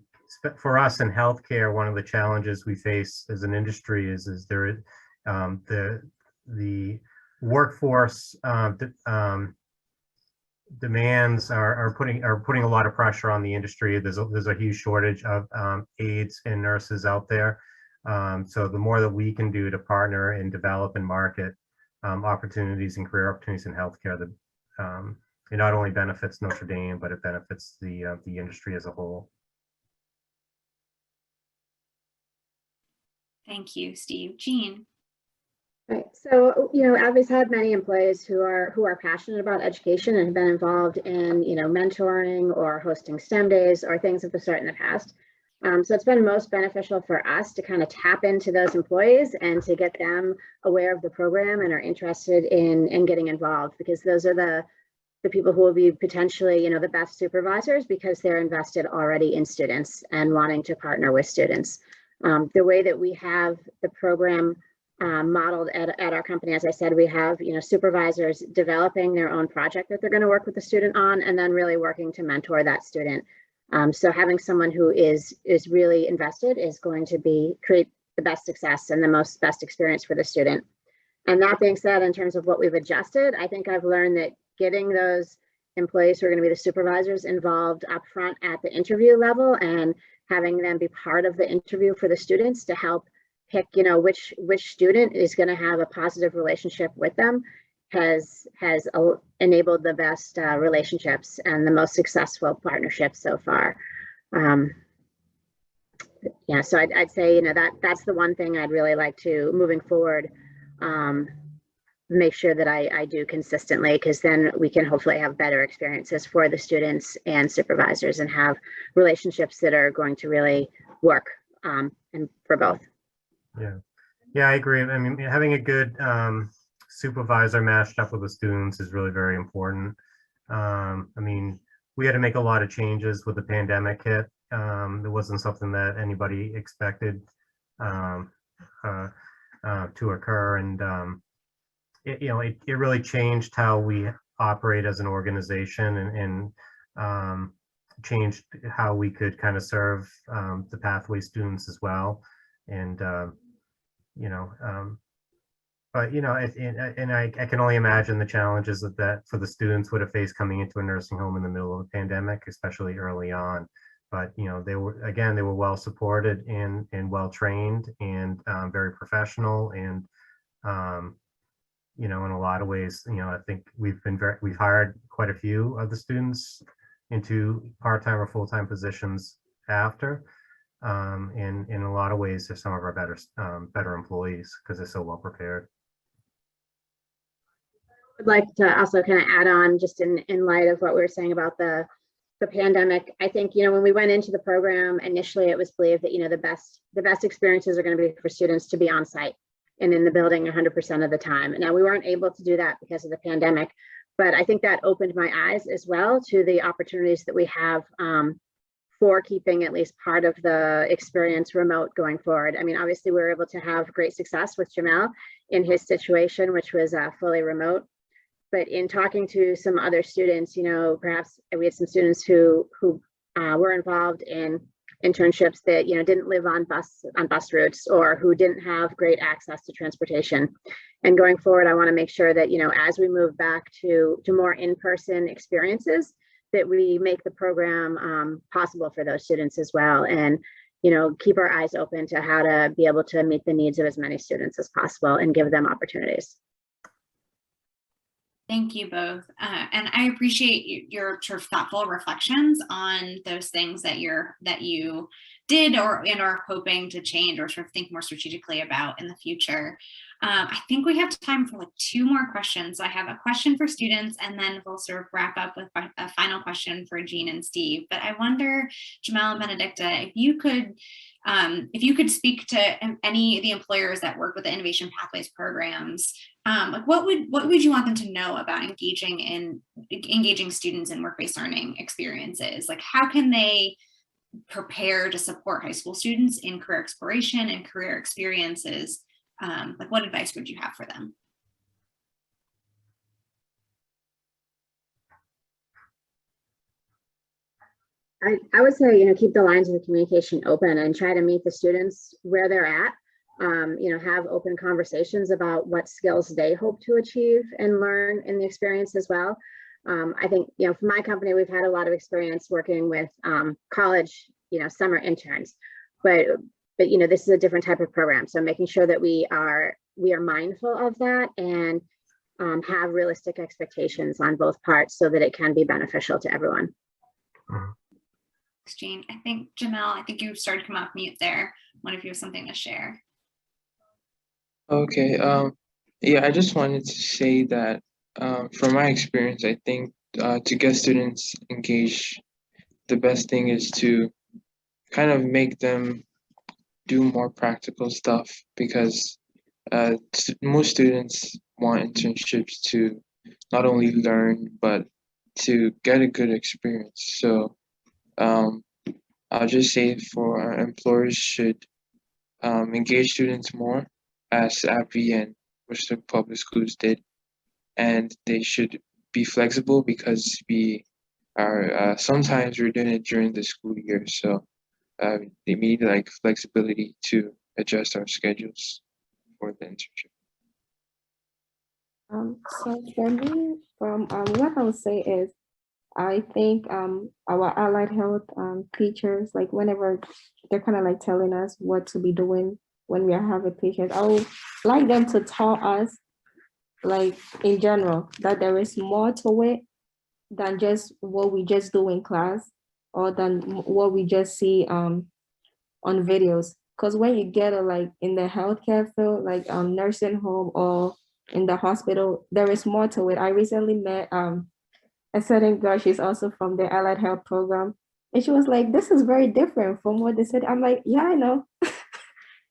for us in healthcare, one of the challenges we face as an industry is the workforce demands are putting a lot of pressure on the industry. There's a huge shortage of aides and nurses out there. So the more that we can do to partner and develop and market opportunities and career opportunities in healthcare, it not only benefits Notre Dame, but it benefits the industry as a whole.
Thank you, Steve. Jean.
Right. So, AbbVie's had many employees who are passionate about education and have been involved in, mentoring or hosting STEM days or things of the sort in the past. So it's been most beneficial for us to kind of tap into those employees and to get them aware of the program and are interested in getting involved, because those are the people who will be potentially, the best supervisors, because they're invested already in students and wanting to partner with students. The way that we have the program modeled at our company, as I said, we have supervisors developing their own project that they're going to work with the student on, and then really working to mentor that student. So having someone who is really invested is going to create the best success and the best experience for the student. And that being said, in terms of what we've adjusted, I think I've learned that getting those employees who are going to be the supervisors involved up front at the interview level and having them be part of the interview for the students to help pick, you know, which student is going to have a positive relationship with them has enabled the best relationships and the most successful partnerships so far. Yeah, so I'd say, you know, that's the one thing I'd really like to, moving forward, make sure that I do consistently, because then we can hopefully have better experiences for the students and supervisors and have relationships that are going to really work and for both.
Yeah, I agree. I mean, having a good supervisor matched up with the students is really very important. I mean, we had to make a lot of changes with the pandemic hit. It wasn't something that anybody expected to occur, and it really changed how we operate as an organization, and changed how we could kind of serve the pathway students as well. And but I can only imagine the challenges that for the students would have faced coming into a nursing home in the middle of a pandemic, especially early on. But they were well supported and well trained and very professional, and in a lot of ways, I think we've hired quite a few of the students into part-time or full-time positions after. And in a lot of ways, they're some of our better employees because they're so well prepared.
I'd like to also kind of add on, just in light of what we were saying about the pandemic. I think, when we went into the program, initially it was believed that, the best experiences are going to be for students to be on site and in the building 100% of the time. Now, we weren't able to do that because of the pandemic, but I think that opened my eyes as well to the opportunities that we have for keeping at least part of the experience remote going forward. I mean, obviously we were able to have great success with Jamel in his situation, which was fully remote. But in talking to some other students, perhaps we had some students who were involved in internships that didn't live on bus routes, or who didn't have great access to transportation. And going forward, I want to make sure that as we move back to more in-person experiences, that we make the program possible for those students as well, and keep our eyes open to how to be able to meet the needs of as many students as possible and give them opportunities.
Thank you both. And I appreciate your sort of thoughtful reflections on those things that you did or are hoping to change or sort of think more strategically about in the future. I think we have time for like 2 more questions. So I have a question for students, and then we'll sort of wrap up with a final question for Jean and Steve. But I wonder, Jamel and Benedicta, if you could speak to any of the employers that work with the Innovation Pathways programs, like what would you want them to know about engaging students in work-based learning experiences? Like, how can they prepare to support high school students in career exploration and career experiences? Like, what advice would you have for them?
I would say, keep the lines of communication open and try to meet the students where they're at. Have open conversations about what skills they hope to achieve and learn in the experience as well. I think, for my company, we've had a lot of experience working with college, summer interns, but this is a different type of program. So making sure that we are mindful of that and have realistic expectations on both parts so that it can be beneficial to everyone.
Thanks, Jean. I think, Jamel, you started to come off mute there. I wonder if you have something to share.
Okay. Yeah, I just wanted to say that from my experience, I think to get students engaged, the best thing is to kind of make them do more practical stuff, because most students want internships to not only learn, but to get a good experience. So I'll just say for our employers should engage students more, as AbbVie and Worcester Public Schools did, and they should be flexible, because we are sometimes we're doing it during the school year, so they need like flexibility to adjust our schedules for the internship.
So for me, from what I would say is, I think our allied health teachers, like whenever they're kind of like telling us what to be doing when we have a patient. I would like them to tell us, like in general, that there is more to it than just what we just do in class or than what we just see on videos. Because when you get it like in the healthcare field, like nursing home or in the hospital, there is more to it. I recently met a certain girl, she's also from the Allied Health Program. And she was like, this is very different from what they said. I'm like, yeah, I know.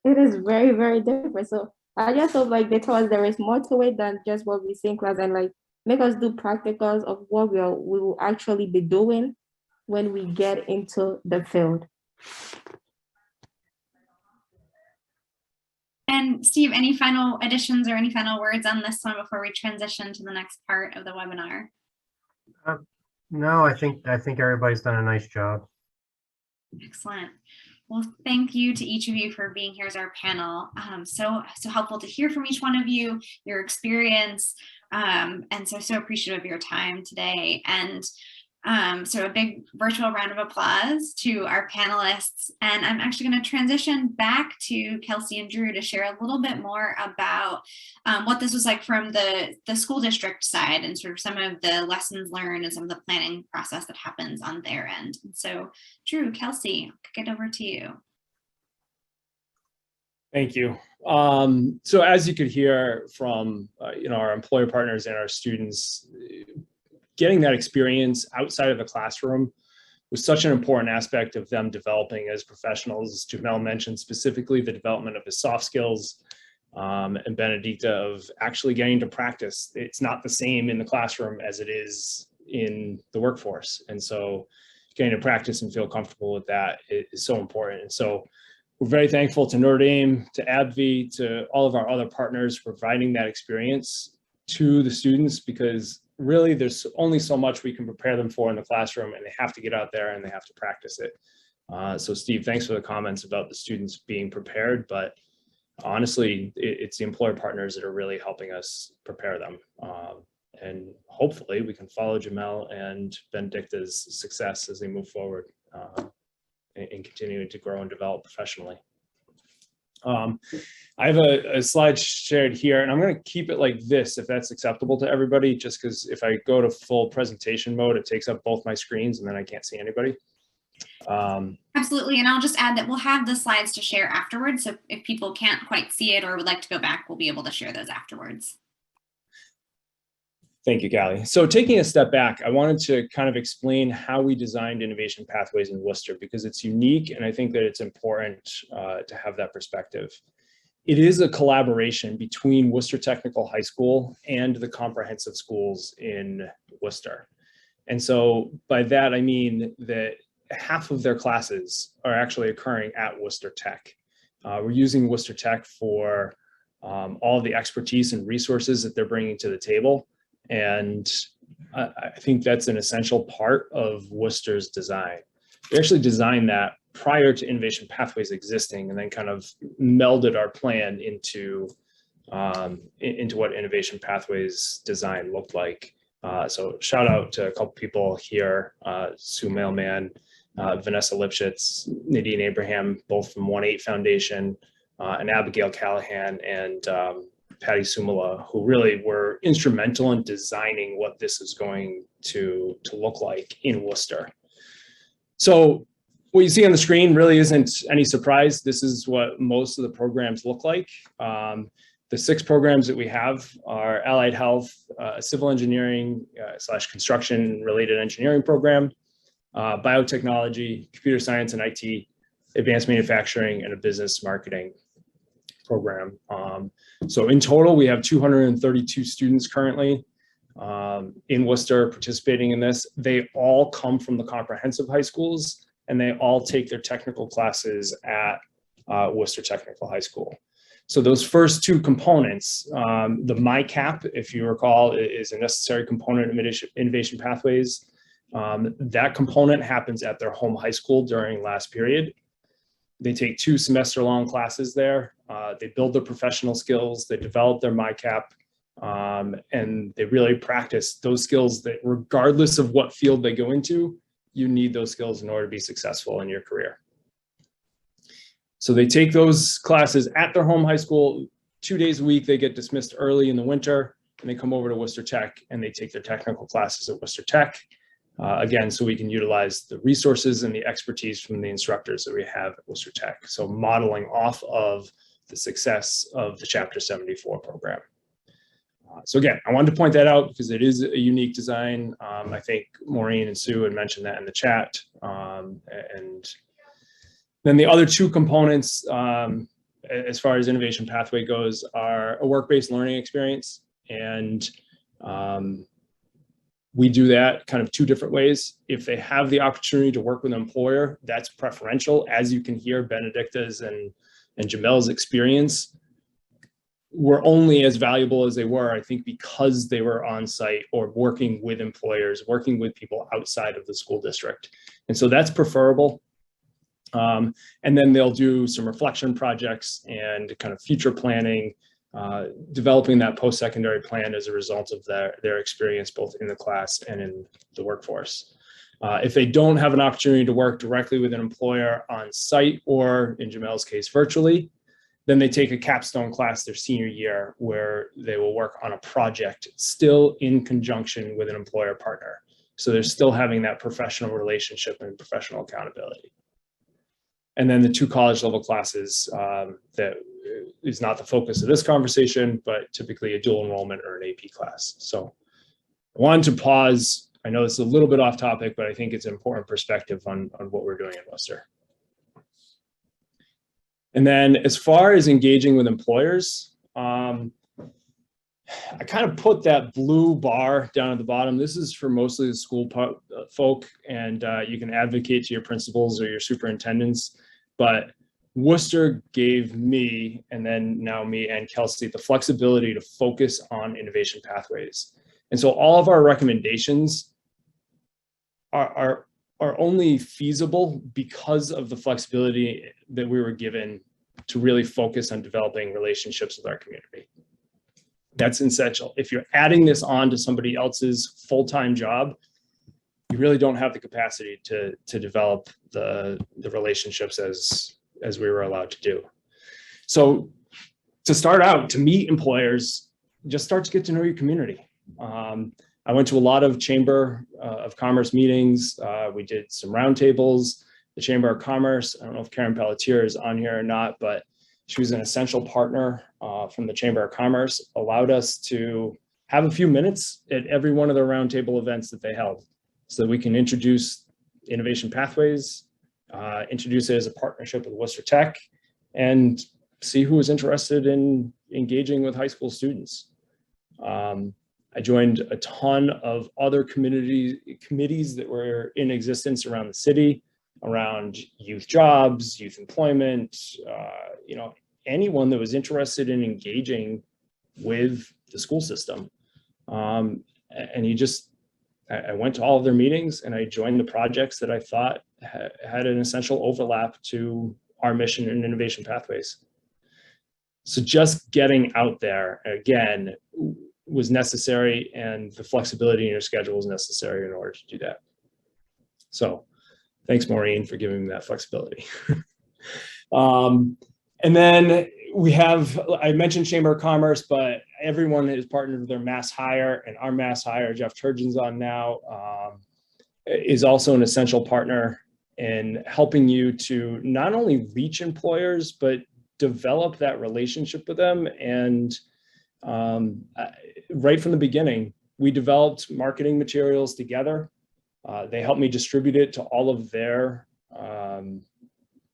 It is very, very different. So I just hope like they tell us there is more to it than just what we see in class, and like make us do practicals of what we will actually be doing when we get into the field.
And Steve, any final additions or any final words on this one before we transition to the next part of the webinar?
No, I think everybody's done a nice job.
Excellent. Well, thank you to each of you for being here as our panel. So helpful to hear from each one of you, your experience, and so appreciative of your time today. And so a big virtual round of applause to our panelists. And I'm actually going to transition back to Kelsey and Drew to share a little bit more about what this was like from the school district side and sort of some of the lessons learned and some of the planning process that happens on their end. And so Drew, Kelsey, I'll kick it over to you.
Thank you. So as you could hear from our employer partners and our students, getting that experience outside of the classroom was such an important aspect of them developing as professionals. Jamel mentioned specifically the development of his soft skills, and Benedicta of actually getting to practice. It's not the same in the classroom as it is in the workforce. And so getting to practice and feel comfortable with that is so important. And so we're very thankful to Notre Dame, to AbbVie, to all of our other partners for providing that experience to the students, because really there's only so much we can prepare them for in the classroom, and they have to get out there and they have to practice it. So Steve, thanks for the comments about the students being prepared, but honestly, it's the employer partners that are really helping us prepare them. And hopefully we can follow Jamel and Benedicta's success as they move forward and continuing to grow and develop professionally. I have a slide shared here, and I'm going to keep it like this if that's acceptable to everybody, just because if I go to full presentation mode, it takes up both my screens and then I can't see anybody.
Absolutely, and I'll just add that we'll have the slides to share afterwards, so if people can't quite see it or would like to go back, we'll be able to share those afterwards.
Thank you, Callie. So taking a step back, I wanted to kind of explain how we designed innovation pathways in Worcester, because it's unique and I think that it's important to have that perspective. It is a collaboration between Worcester Technical High School and the comprehensive schools in Worcester. And so by that, I mean that half of their classes are actually occurring at Worcester Tech. We're using Worcester Tech for all of the expertise and resources that they're bringing to the table. And I think that's an essential part of Worcester's design. We actually designed that prior to Innovation Pathways existing, and then kind of melded our plan into what Innovation Pathways design looked like. So shout out to a couple people here, Sue Mailman, Vanessa Lipschitz, Nadine Abraham, both from 1-8 Foundation, and Abigail Callahan and Patty Sumala, who really were instrumental in designing what this is going to look like in Worcester. So what you see on the screen really isn't any surprise. This is what most of the programs look like. The 6 programs that we have are allied health, civil engineering / construction related engineering program, biotechnology, computer science and IT, advanced manufacturing, and a business marketing program. So in total, we have 232 students currently in Worcester participating in this. They all come from the comprehensive high schools, and they all take their technical classes at Worcester Technical High School. So those first 2 components, the MyCap, if you recall, is a necessary component of Innovation Pathways. That component happens at their home high school during last period. They take 2 semester-long classes there. They build their professional skills, they develop their MyCap, and they really practice those skills that regardless of what field they go into, you need those skills in order to be successful in your career. So they take those classes at their home high school 2 days a week. They get dismissed early in the winter, and they come over to Worcester Tech and they take their technical classes at Worcester Tech. Again, so we can utilize the resources and the expertise from the instructors that we have at Worcester Tech. So modeling off of the success of the Chapter 74 program. So again, I wanted to point that out because it is a unique design. I think Maureen and Sue had mentioned that in the chat. And then the other two components, as far as innovation pathway goes, are a work-based learning experience. And we do that kind of two different ways. If they have the opportunity to work with an employer, that's preferential. As you can hear, Benedicta's and Jamel's experience were only as valuable as they were, I think, because they were on site or working with employers, working with people outside of the school district. And so that's preferable. And then they'll do some reflection projects and kind of future planning, developing that post-secondary plan as a result of their experience, both in the class and in the workforce. If they don't have an opportunity to work directly with an employer on site, or in Jamel's case, virtually, then they take a capstone class their senior year where they will work on a project still in conjunction with an employer partner. So they're still having that professional relationship and professional accountability. And then the two college level classes that is not the focus of this conversation, but typically a dual enrollment or an AP class. So I wanted to pause. I know it's a little bit off topic, but I think it's an important perspective on what we're doing in Worcester. And then as far as engaging with employers, I kind of put that blue bar down at the bottom. This is for mostly the school folk, and you can advocate to your principals or your superintendents. But Worcester gave me, and then now me and Kelsey, the flexibility to focus on innovation pathways. And so all of our recommendations are only feasible because of the flexibility that we were given to really focus on developing relationships with our community. That's essential. If you're adding this on to somebody else's full-time job, you really don't have the capacity to develop the relationships as we were allowed to do. So to start out, to meet employers, just start to get to know your community. I went to a lot of Chamber of Commerce meetings. We did some roundtables. The Chamber of Commerce, I don't know if Karen Pelletier is on here or not, but she was an essential partner from the Chamber of Commerce, allowed us to have a few minutes at every one of the roundtable events that they held so that we can introduce innovation pathways, introduce it as a partnership with Worcester Tech, and see who was interested in engaging with high school students. I joined a ton of other committees that were in existence around the city, around youth jobs, youth employment, anyone that was interested in engaging with the school system. And I went to all of their meetings and I joined the projects that I thought had an essential overlap to our mission and innovation pathways. So just getting out there, again, was necessary, and the flexibility in your schedule was necessary in order to do that. So thanks, Maureen, for giving me that flexibility. And then we have, I mentioned Chamber of Commerce, but everyone is partnered with their mass hire, and our mass hire, Jeff Turgeon's on now, is also an essential partner in helping you to not only reach employers, but develop that relationship with them. And right from the beginning, we developed marketing materials together. They helped me distribute it to all of their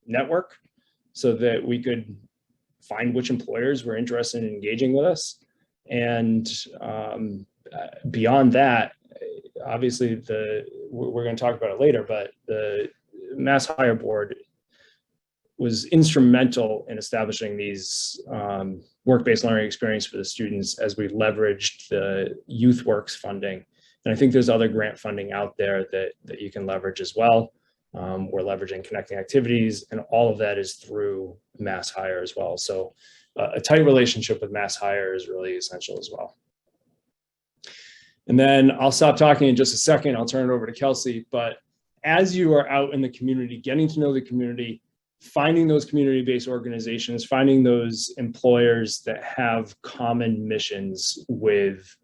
network so that we could find which employers were interested in engaging with us. And beyond that, obviously, we're going to talk about it later, but the Mass Hire Board was instrumental in establishing these work-based learning experience for the students as we leveraged the YouthWorks funding. And I think there's other grant funding out there that you can leverage as well. We're leveraging Connecting Activities, and all of that is through Mass Hire as well. So a tight relationship with Mass Hire is really essential as well. And then I'll stop talking in just a second. I'll turn it over to Kelsey. But as you are out in the community, getting to know the community, finding those community-based organizations, finding those employers that have common missions with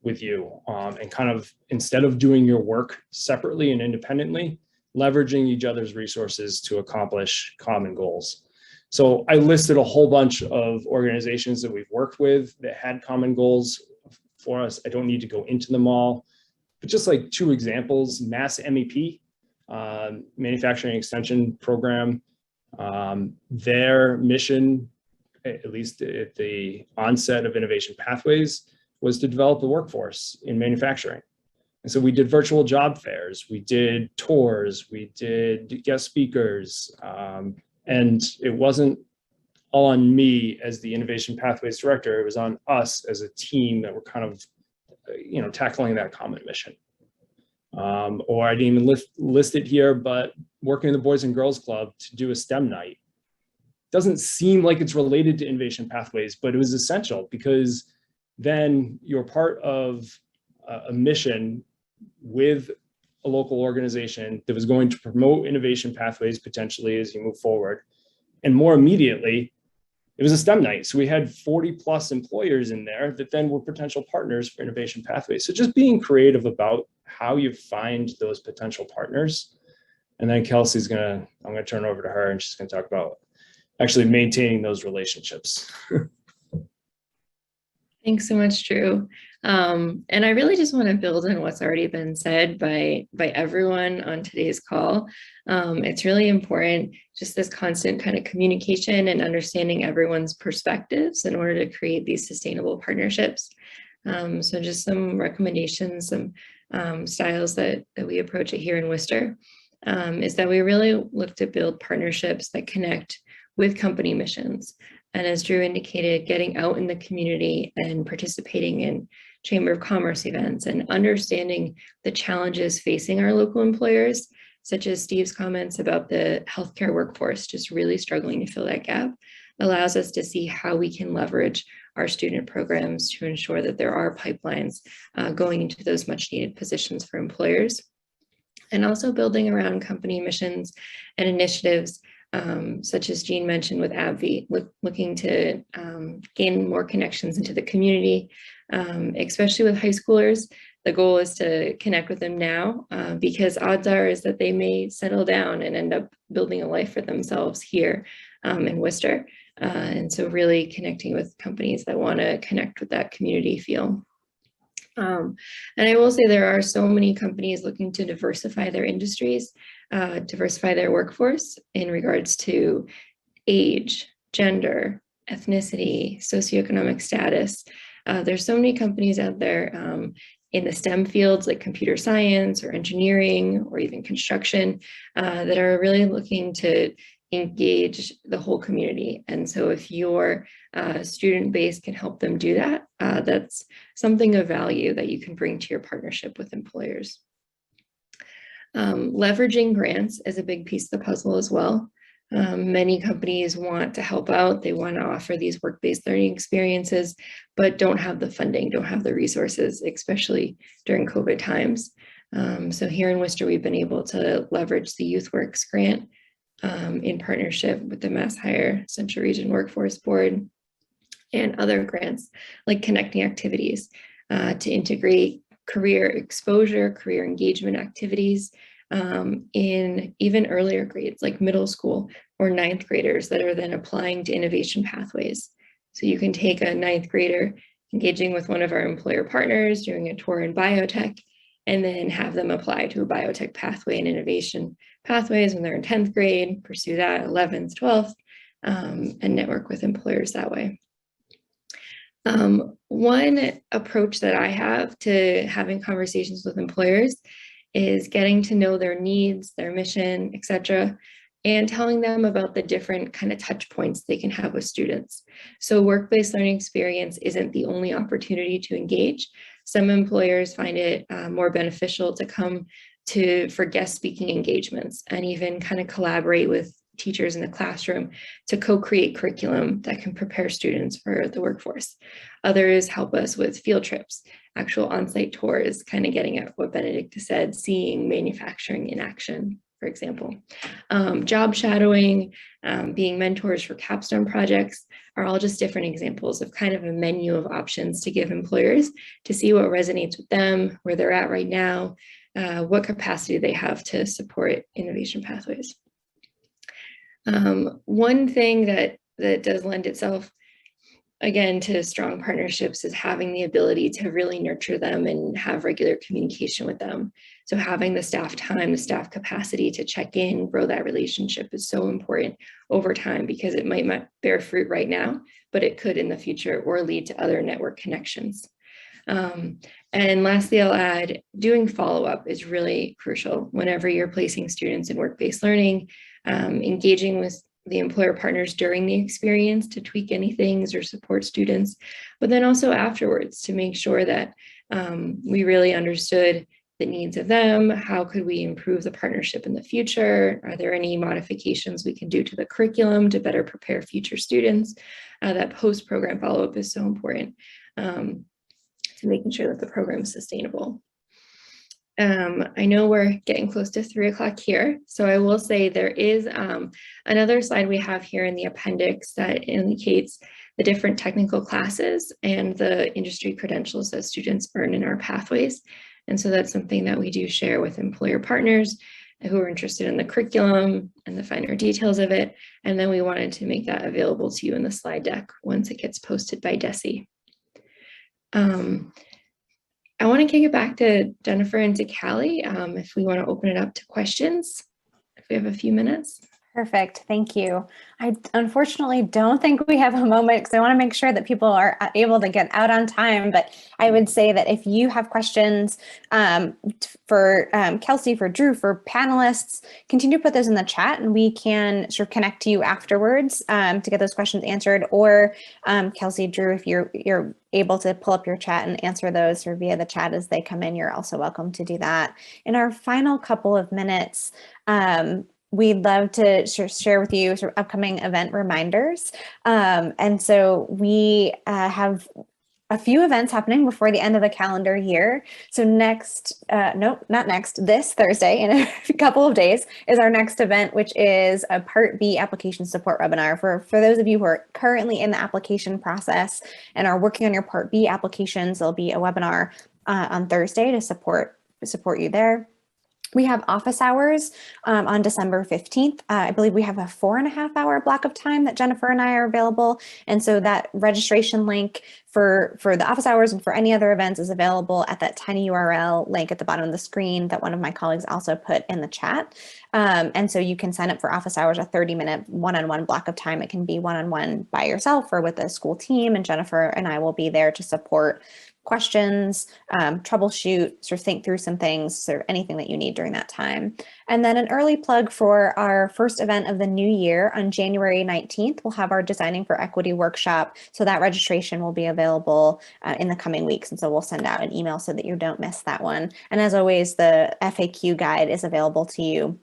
you, and kind of, instead of doing your work separately and independently, leveraging each other's resources to accomplish common goals. So I listed a whole bunch of organizations that we've worked with that had common goals for us. I don't need to go into them all, but just like 2 examples: Mass MEP, Manufacturing Extension Program. Their mission, at least at the onset of Innovation Pathways, was to develop the workforce in manufacturing. And so we did virtual job fairs, we did tours, we did guest speakers, and it wasn't all on me as the Innovation Pathways Director, it was on us as a team that were kind of, tackling that common mission. Or I didn't even list it here, but working in the Boys and Girls Club to do a STEM night. Doesn't seem like it's related to Innovation Pathways, but it was essential, because then you're part of a mission with a local organization that was going to promote Innovation Pathways potentially as you move forward. And more immediately, it was a STEM night. So we had 40+ employers in there that then were potential partners for Innovation Pathways. So just being creative about how you find those potential partners. And then Kelsey's I'm gonna turn over to her, and she's gonna talk about actually maintaining those relationships.
Thanks so much, Drew. And I really just want to build on what's already been said by everyone on today's call. It's really important, just this constant kind of communication and understanding everyone's perspectives in order to create these sustainable partnerships. So just some recommendations, some styles that we approach it here in Worcester, is that we really look to build partnerships that connect with company missions. And as Drew indicated, getting out in the community and participating in Chamber of Commerce events and understanding the challenges facing our local employers, such as Steve's comments about the healthcare workforce just really struggling to fill that gap, allows us to see how we can leverage our student programs to ensure that there are pipelines going into those much needed positions for employers. And also building around company missions and initiatives, such as Jean mentioned with AbbVie, looking to gain more connections into the community, especially with high schoolers. The goal is to connect with them now, because odds are is that they may settle down and end up building a life for themselves here in Worcester. And so really connecting with companies that want to connect with that community feel. And I will say there are so many companies looking to diversify their industries, diversify their workforce in regards to age, gender, ethnicity, socioeconomic status. There's so many companies out there in the STEM fields like computer science or engineering or even construction that are really looking to engage the whole community. And so if your student base can help them do that, that's something of value that you can bring to your partnership with employers. Leveraging grants is a big piece of the puzzle as well. Many companies want to help out. They want to offer these work-based learning experiences, but don't have the funding, don't have the resources, especially during COVID times. So here in Worcester, we've been able to leverage the YouthWorks grant in partnership with the Mass Hire Central Region Workforce Board and other grants like connecting activities to integrate career exposure, career engagement activities in even earlier grades like middle school or 9th graders that are then applying to innovation pathways. So you can take a 9th grader engaging with one of our employer partners, doing a tour in biotech, and then have them apply to a biotech pathway and innovation pathways when they're in 10th grade, pursue that 11th, 12th, and network with employers that way. One approach that I have to having conversations with employers is getting to know their needs, their mission, etc., and telling them about the different kind of touch points they can have with students. So work-based learning experience isn't the only opportunity to engage. Some employers find it more beneficial to come for guest speaking engagements and even kind of collaborate with teachers in the classroom to co-create curriculum that can prepare students for the workforce. Others help us with field trips, actual on-site tours, kind of getting at what Benedict said, seeing manufacturing in action. for example. Job shadowing, being mentors for capstone projects are all just different examples of kind of a menu of options to give employers to see what resonates with them, where they're at right now, what capacity they have to support innovation pathways. One thing that does lend itself, again, to strong partnerships is having the ability to really nurture them and have regular communication with them. So having the staff time, the staff capacity to check in, grow that relationship is so important over time, because it might not bear fruit right now, but it could in the future, or lead to other network connections. And lastly, I'll add, doing follow-up is really crucial whenever you're placing students in work-based learning, engaging with the employer partners during the experience to tweak any things or support students, but then also afterwards to make sure that we really understood the needs of them. How could we improve the partnership in the future? Are there any modifications we can do to the curriculum to better prepare future students? That post-program follow-up is so important to making sure that the program is sustainable. I know we're getting close to 3 o'clock here, so I will say there is another slide we have here in the appendix that indicates the different technical classes and the industry credentials that students earn in our pathways. And so that's something that we do share with employer partners who are interested in the curriculum and the finer details of it. And then we wanted to make that available to you in the slide deck once it gets posted by Desi. I want to kick it back to Jennifer and to Callie if we want to open it up to questions, if we have a few minutes.
Perfect. Thank you. I unfortunately don't think we have a moment because I want to make sure that people are able to get out on time. But I would say that if you have questions for Kelsey, for Drew, for panelists, continue to put those in the chat and we can sort of connect to you afterwards to get those questions answered. Or Kelsey, Drew, if you're able to pull up your chat and answer those or via the chat as they come in, you're also welcome to do that. In our final couple of minutes, we'd love to share with you sort of upcoming event reminders. And so we have a few events happening before the end of the calendar year. So this Thursday, in a couple of days, is our next event, which is a Part B application support webinar. For those of you who are currently in the application process and are working on your Part B applications, there'll be a webinar on Thursday to support you there. We have office hours on December 15th. I believe we have a 4.5-hour block of time that Jennifer and I are available. And so that registration link for the office hours and for any other events is available at that tiny URL link at the bottom of the screen that one of my colleagues also put in the chat. And so you can sign up for office hours, a 30-minute one-on-one block of time. It can be one-on-one by yourself or with a school team, and Jennifer and I will be there to support questions, troubleshoot, sort of think through some things, or anything that you need during that time. And then an early plug for our first event of the new year on January 19th, we'll have our Designing for Equity workshop. So that registration will be available in the coming weeks. And so we'll send out an email so that you don't miss that one. And as always, the FAQ guide is available to you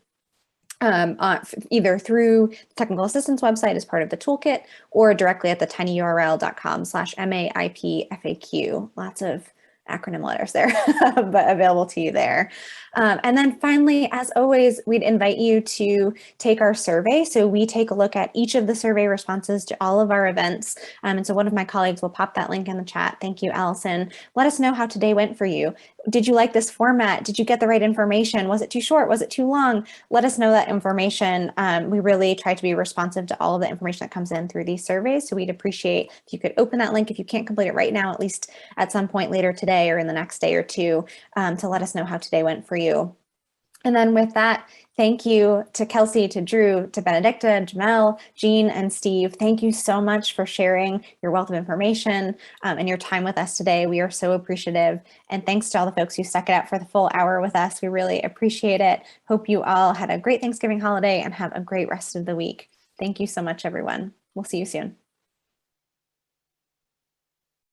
either through the technical assistance website as part of the toolkit or directly at the tinyurl.com/MAIPFAQ. Lots of acronym letters there, but available to you there. And then finally, as always, we'd invite you to take our survey. So we take a look at each of the survey responses to all of our events. And so one of my colleagues will pop that link in the chat. Thank you, Allison. Let us know how today went for you. Did you like this format? Did you get the right information? Was it too short? Was it too long? Let us know that information. We really try to be responsive to all of the information that comes in through these surveys. So we'd appreciate if you could open that link if you can't complete it right now, at least at some point later today or in the next day or two, to let us know how today went for you. And then with that, thank you to Kelsey, to Drew, to Benedicta, Jamel, Jean, and Steve. Thank you so much for sharing your wealth of information and your time with us today. We are so appreciative. And thanks to all the folks who stuck it out for the full hour with us. We really appreciate it. Hope you all had a great Thanksgiving holiday and have a great rest of the week. Thank you so much, everyone. We'll see you soon.